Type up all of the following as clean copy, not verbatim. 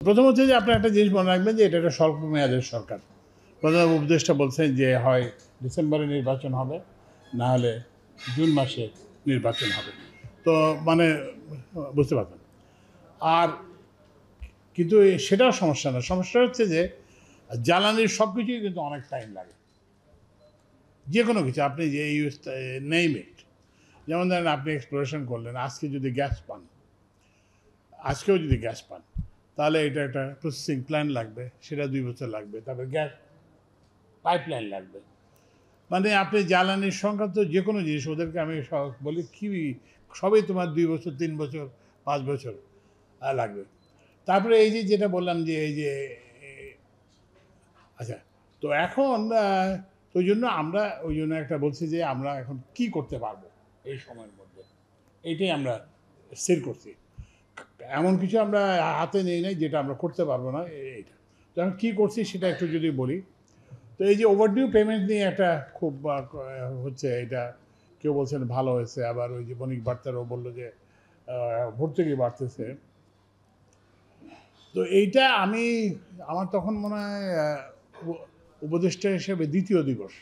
প্রথম হচ্ছে যে আপনি একটা জিনিস মনে রাখবেন যে এটা একটা স্বল্প মেয়াদের সরকার। প্রধান উপদেষ্টা বলছেন যে হয় ডিসেম্বরে নির্বাচন হবে, না হলে জুন মাসে নির্বাচন হবে। তো মানে বুঝতে পারবেন। আর কিন্তু সেটাও সমস্যা না, সমস্যা হচ্ছে যে জ্বালানির সব কিছুই কিন্তু অনেক টাইম লাগে। যে কোনো কিছু আপনি যে নেইম ইট, যেমন ধরেন আপনি এক্সপ্লোরেশন করলেন, আজকে যদি গ্যাস পান, আজকেও যদি গ্যাস পান, তাহলে এটা একটা প্রসেসিং প্ল্যান লাগবে, সেটা 2 বছর লাগবে, তারপরে গ্যাস পাইপলাইন লাগবে। মানে আপনি জ্বালানির সংক্রান্ত যে কোনো জিনিস ওদেরকে আমি বলি কি সবই তোমার 2 বছর 3 বছর 5 বছর লাগবে। তারপরে এই যে যেটা বললাম যে এই যে আচ্ছা, তো এখন ওই জন্য আমরা ওই জন্য একটা বলছি যে আমরা এখন কি করতে পারবো এই সময়ের মধ্যে, এইটাই আমরা স্থির করছি। এমন কিছু আমরা হাতে নেই নাই যেটা আমরা করতে পারবো না, এইটা। তো এখন কী করছি সেটা একটু যদি বলি, তো এই যে ওভারডিউ পেমেন্ট নিয়ে একটা খুব হচ্ছে, এটা কেউ বলছেন ভালো হয়েছে, আবার ওই যে বণিক বার্তারও বললো যে ভর্তুকি বাড়তেছে। তো এইটা আমার তখন মনে হয় উপদেষ্টা হিসেবে দ্বিতীয় দিবস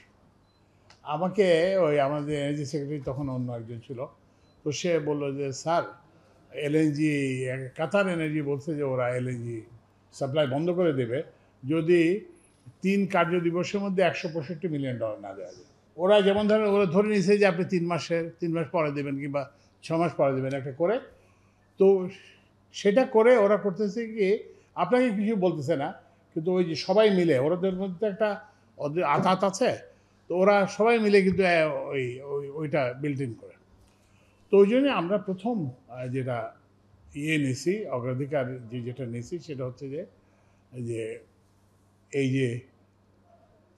আমাকে ওই আমাদের এনার্জি সেক্রেটারি তখন অন্য একজন ছিল, তো সে বললো যে স্যার এলএনজি কাতার এনার্জি বলছে যে ওরা এলএনজি সাপ্লাই বন্ধ করে দেবে যদি 3 কার্য দিবসের মধ্যে $165 মিলিয়ন না দেওয়া যায়। ওরা যেমন ওরা ধরে নিয়েছে যে আপনি 3 মাস পরে দেবেন কিংবা 6 মাস পরে দেবেন একটা করে। তো সেটা করে ওরা করতেছে কি, আপনাকে কিছু বলতেছে না, কিন্তু ওই যে সবাই মিলে ওদের মধ্যে একটা আঘাত আছে, তো ওরা সবাই মিলে কিন্তু ওইটা বিল্ট ইন করে। তো ওই জন্যে আমরা প্রথম যেটা নিয়েছি, অগ্রাধিকার যেটা নিয়েছি সেটা হচ্ছে যে এই যে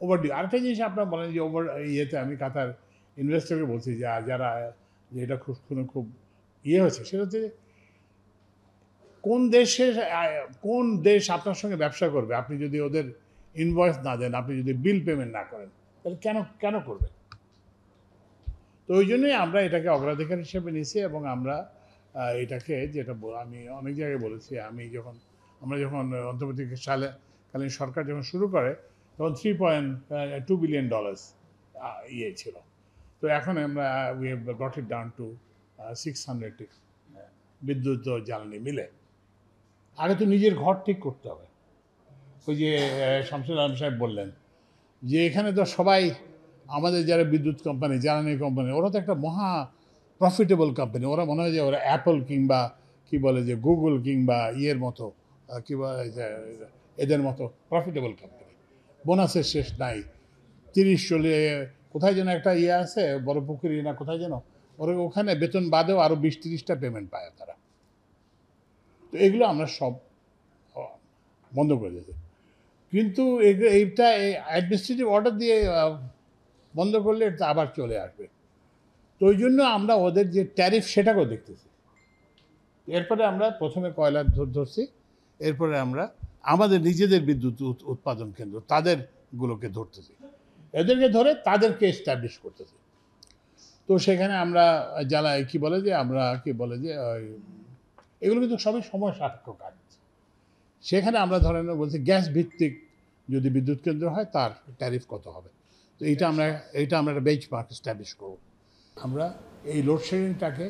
ওভারডিউ। আরেকটা জিনিস আপনারা বলেন যে আমি কাতার ইনভেস্টরকে বলছি যে যারা এটা খুব হয়েছে, সেটা হচ্ছে কোন দেশ আপনার সঙ্গে ব্যবসা করবে আপনি যদি ওদের ইনভয়েস না দেন, আপনি যদি বিল পেমেন্ট না করেন, তাহলে কেন করবে? তো ওই জন্যই আমরা এটাকে অগ্রাধিকার হিসেবে নিয়েছি এবং আমরা এটাকে যেটা আমি অনেক জায়গায় বলেছি, আমরা যখন অন্তর্বর্তীকালীন সরকার যখন শুরু করে তখন $3.2 বিলিয়ন ছিল। তো এখন আমরা we have got it down to 600 বিদ্যুৎ ও জ্বালানি মিলে। আগে তো নিজের ঘর ঠিক করতে হবে। ওই যে শামসুল আলম সাহেব বললেন যে এখানে তো সবাই আমাদের যারা বিদ্যুৎ কোম্পানি, জ্বালানি কোম্পানি, ওরা তো একটা মহা প্রফিটেবল কোম্পানি। ওরা মনে হয় যে ওরা অ্যাপল কিংবা কি বলে যে গুগল কিংবা মতো কি বলে এদের মতো প্রফিটেবল কোম্পানি। বোনাসের শেষ নাই, 30-40 কোথায় যেন একটা আছে বড় পুকুরি না কোথায় যেন, ওখানে বেতন বাদেও আরও 20-30টা পেমেন্ট পায় তারা। তো এগুলো আমরা সব বন্ধ করে দিয়েছি, কিন্তু এইটা অ্যাডমিনিস্ট্রেটিভ অর্ডার দিয়ে বন্ধ করলে এটা আবার চলে আসবে। তো ওই জন্য আমরা ওদের যে ট্যারিফ সেটাকেও দেখতেছি। এরপরে আমরা প্রথমে কয়লা ধরছি, এরপরে আমরা আমাদের নিজেদের বিদ্যুৎ উৎপাদন কেন্দ্র তাদেরগুলোকে ধরতেছি, এদেরকে ধরে তাদেরকে এস্টাবলিশ করতেছি। তো সেখানে আমরা এগুলো কিন্তু সবই সময় সাপেক্ষ কাজ। সেখানে আমরা বলছি গ্যাস ভিত্তিক যদি বিদ্যুৎ কেন্দ্র হয় তার ট্যারিফ কত হবে। তো এইটা আমরা একটা বেঞ্চমার্ক এস্টাবলিশ করব। আমরা এই লোডশেডিংটাকে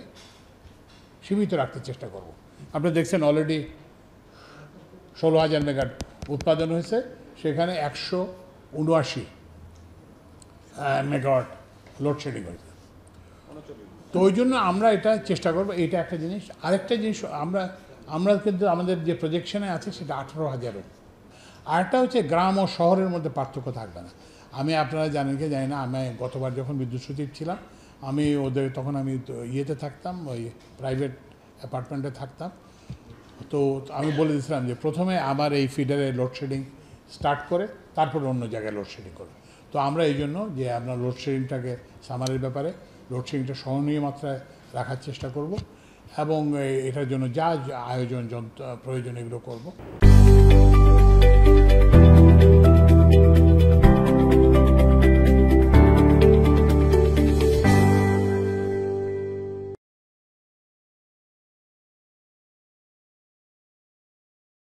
সীমিত রাখতে চেষ্টা করব। আপনি দেখছেন অলরেডি 16,000 মেগাওয়াট উৎপাদন হয়েছে, সেখানে 179 মেগাওয়াট লোডশেডিং হয়েছে। তো ওই জন্য আমরা এটা চেষ্টা করব। এইটা একটা জিনিস। আরেকটা জিনিস আমরা কিন্তু আমাদের যে প্রজেকশনে আছে সেটা 18,000। আরেকটা হচ্ছে গ্রাম ও শহরের মধ্যে পার্থক্য থাকবে না। আপনারা জানেন কি জানি না, আমি গতবার যখন বিদ্যুৎ সচিব ছিলাম তখন আমি থাকতাম, ওই প্রাইভেট অ্যাপার্টমেন্টে থাকতাম। তো আমি বলে দিয়েছিলাম যে প্রথমে আমার এই ফিডারে লোডশেডিং স্টার্ট করে তারপর অন্য জায়গায় লোডশেডিং করে। তো আমরা এই জন্য যে আমরা লোডশেডিংটাকে সামারের ব্যাপারে লোডশেডিংটা সহনীয় মাত্রায় রাখার চেষ্টা করব এবং এটার জন্য যা আয়োজন প্রয়োজন এগুলো করব।